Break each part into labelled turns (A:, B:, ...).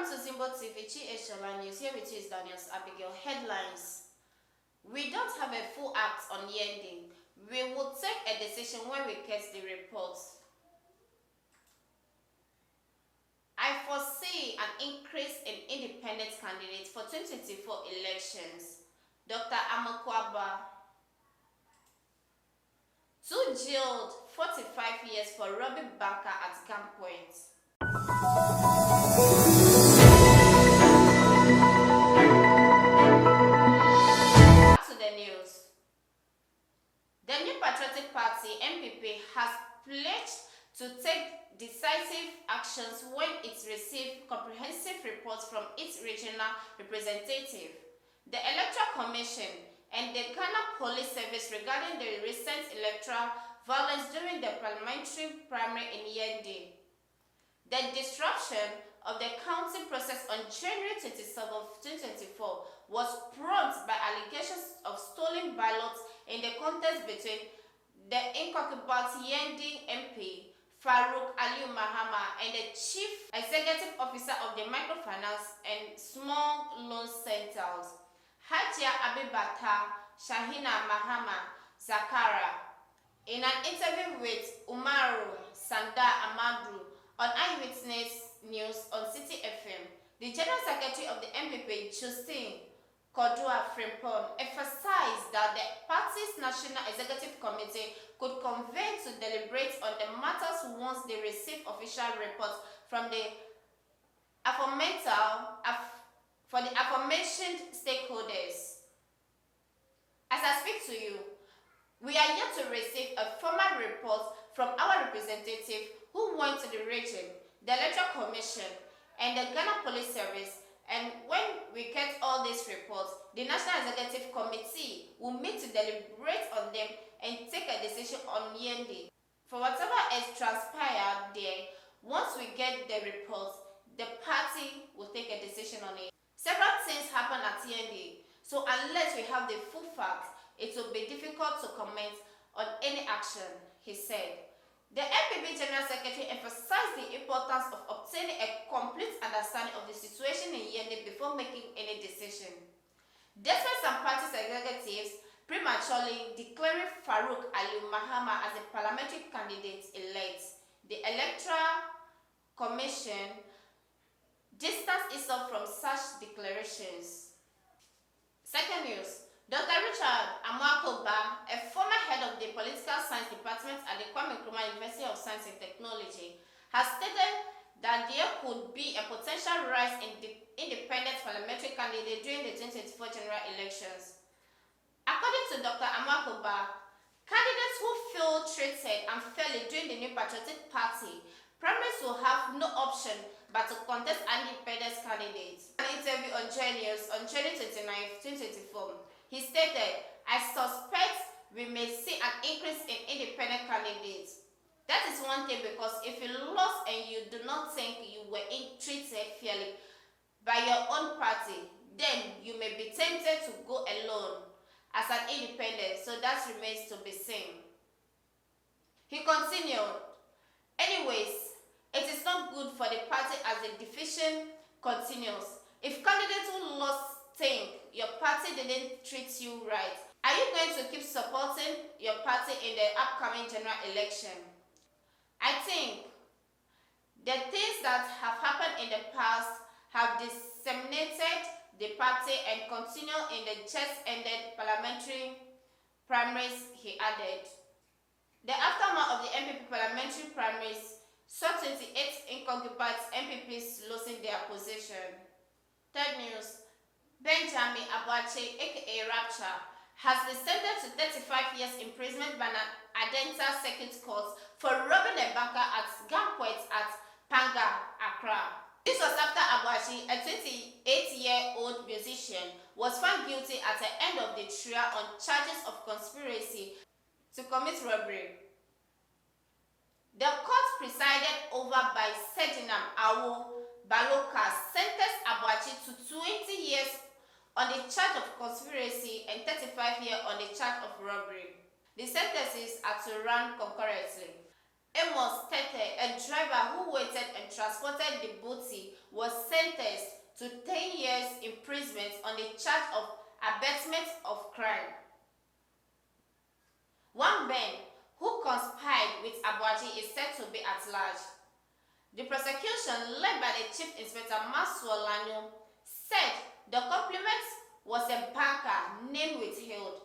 A: Welcome to Zimbo TV, GH News. Here with you is Daniel's Abigail. Headlines. We don't have a full act on Yendi. We will take a decision when we get the reports. I foresee an increase in independent candidates for 2024 elections. Dr. Amakwaba. 2 jailed 45 years for robbing banker at Ganngpl. The New Patriotic Party (NPP) has pledged to take decisive actions when it receives comprehensive reports from its regional representative, the Electoral Commission, and the Ghana Police Service regarding the recent electoral violence during the parliamentary primary in Yendi. The disruption of the counting process on January 27, 2024 was prompted by allegations of stolen ballots in the contest between the incumbent Yendi MP Farouk Aliu Mahama and the Chief Executive Officer of the Microfinance and Small Loan Centers, Hajia Abibata Shahina Mahama Zakara. In an interview with Umaru Sanda Amadu on Eyewitness News on City FM, the General Secretary of the NPP, Justine Kodua Frimpong, emphasized that the party's National Executive Committee could convene to deliberate on the matters once they receive official reports from the aforementioned stakeholders. As I speak to you, we are yet to receive a formal report from our representative who went to the region, the Electoral Commission, and the Ghana Police Service. And when we get all these reports, the National Executive Committee will meet to deliberate on them and take a decision on Yendi. For whatever has transpired there, once we get the reports, the party will take a decision on it. Several things happen at Yendi, so unless we have the full facts, it will be difficult to comment on any action, he said. The NPP General Secretary emphasized the importance of obtaining a complete understanding of the situation in Yendi before making any decision. Despite some parties' executives prematurely declaring Farouk Aliu Mahama as a parliamentary candidate-elect, the Electoral Commission distanced itself from such declarations. Second news. Dr. Richard Amakwaba, a former head of the Political Science Department at the Kwame Nkrumah University of Science and Technology, has stated that there could be a potential rise in the independent parliamentary candidate during the 2024 general elections. According to Dr. Amakwaba, candidates who feel treated unfairly during the New Patriotic Party primaries will have no option but to contest an independent candidate. In an interview on Joy News on January 29, 2024, he stated, "I suspect we may see an increase in independent candidates. That is one thing, because if you lost and you do not think you were treated fairly by your own party, then you may be tempted to go alone as an independent, so that remains to be seen." He continued, "Anyways, it is not good for the party as the division continues. If candidates who lost think your party didn't treat you right, are you going to keep supporting your party in the upcoming general election? I think the things that have happened in the past have disseminated the party and continue in the just-ended parliamentary primaries," he added. The aftermath of the NPP parliamentary primaries saw 28 incumbent MPPs losing their position. Third news. Benjamin Abuache, aka Rapture, has been sentenced to 35 years imprisonment by an Adenta Circuit Court for robbing a banker at Ganngpl at Panga, Accra. This was after Abuache, a 28-year-old musician, was found guilty at the end of the trial on charges of conspiracy to commit robbery. The court, presided over by Sedinam Awo Baloka, sentenced Abuache to 20 years on the charge of conspiracy and 35 years on the charge of robbery. The sentences are to run concurrently. Amos Tete, a driver who waited and transported the booty, was sentenced to 10 years imprisonment on the charge of abetment of crime. One Ben, who conspired with Abuaji, is said to be at large. The prosecution, led by the Chief Inspector Maxwell Lanyo, said the complainant was a banker named Withheld,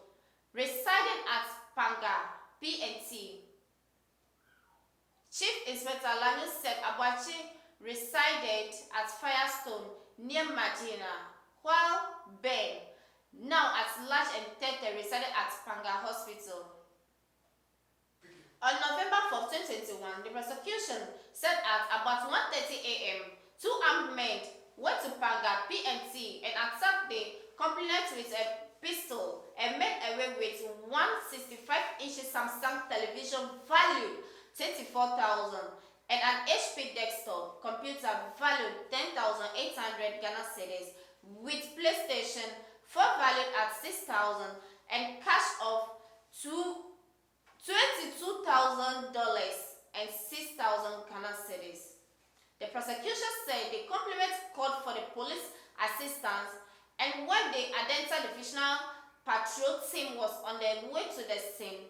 A: residing at Panga, PNT. Chief Inspector Lanyo said Abuaji resided at Firestone near Medina, while Ben, now at large and Tete, resided at Panga Hospital. On November 4, 2021, the prosecution said at about 1:30 a.m., 2 armed men went to Panga, PNT, and attacked the complainant with a pistol and made away with 165-inch Samsung television valued $24,000 and an HP desktop computer valued 10,800 Ghana cedis, with PlayStation 4 valued at 6,000 and cash of $22,000 and 6,000 Ghana cedis. The prosecution said the complainant called for the police assistance, and when the identified divisional patrol team was on their way to the scene,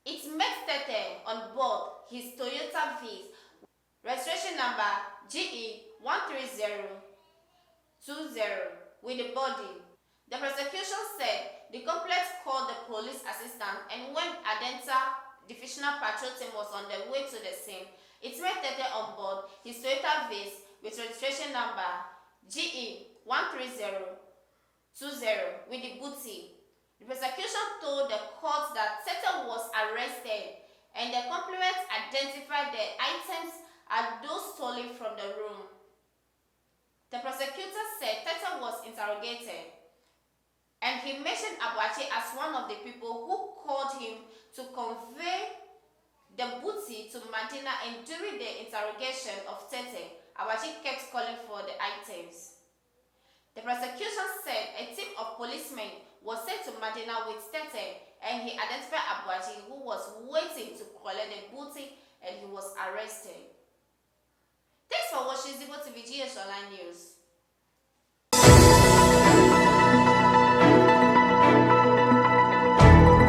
A: it met Tete on board his Toyota Viz, registration number GE13020, with the body. The prosecution said the complainant called the police assistance, and when identified divisional patrol team was on their way to the scene, it met Tete on board his Toyota Viz with registration number GE13020 with the booty. The prosecution told the court that Tete was arrested and the complainant identified the items as those stolen from the room. The prosecutor said Tete was interrogated, and he mentioned Abuaji as one of the people who called him to convey the booty to Medina, and during the interrogation of Tete, Abuaji kept calling for the items. The prosecution said a team of policemen was sent to Medina with Tete, and he identified Abuaji, who was waiting to collect the booty, and he was arrested. Thanks for watching Zibo TV GH Online News.